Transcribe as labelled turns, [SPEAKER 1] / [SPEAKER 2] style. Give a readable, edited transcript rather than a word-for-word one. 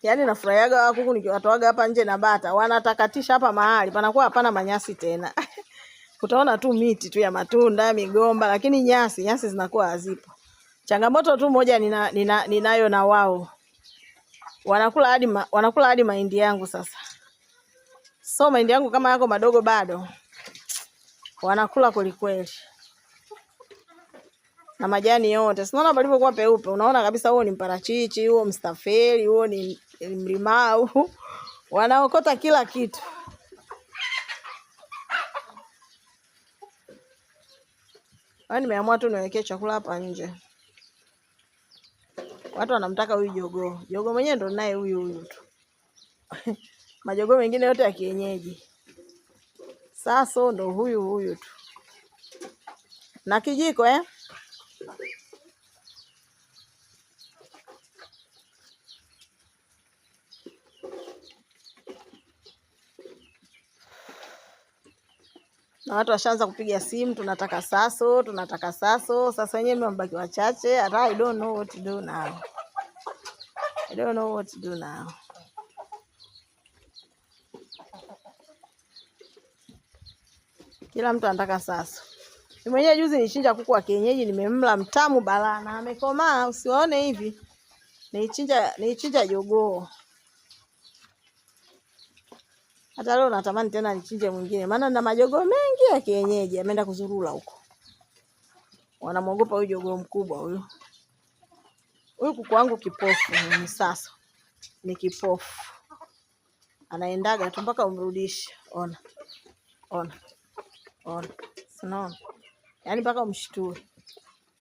[SPEAKER 1] Yaani nafurahiaga kuku nikiwatoaga hapa nje na bata. Wanatakatisha hapa mahali. Panakuwa hapana manyasi tena. Utaona tu miti tu ya matunda, migomba, lakini nyasi zinakuwa hazipo. Changamoto tu moja ninayo na wao. Wanakula hadi mahindi yangu sasa. So mahindi yangu kama yako madogo bado. Wanakula kweli. Na majani yote. Sinaona palipokuwa peupe. Unaona kabisa huo ni mparachichi, huo mstafeli, huo ni mlimau. Wanaokota kila kitu. Nimeamua tu niwekee chakula hapa nje. Watu wanamtaka huyu jogoo. Jogoo mwenyewe ndo naye huyu tu. Majogoo mengine yote ya kienyeji. Sasa ndo huyu tu. Na kijiko Na watu washaanza kupiga simu, tunataka saso. Sasa wenyewe mbaki wachache. I don't know what to do now. Kila mtu anataka saso. Mimi mwenyewe juzi nilichinja kuku wa kienyeji, nimemla mtamu balaa na amekomaa, usiwaone hivi. Nilichinja jogoo. Hata leo natamani tena nichinje mwingine, maana na majogoo mengi ya kienyeji ameenda kuzurula huko. Wanamuogopa huyu jogoo mkubwa huyu. Huyu kuku wangu kipofu ni sasa. Ni kipofu. Anaendaga tu mpaka umrudishe. Ona. Sinaona. Yaani mpaka umshtue.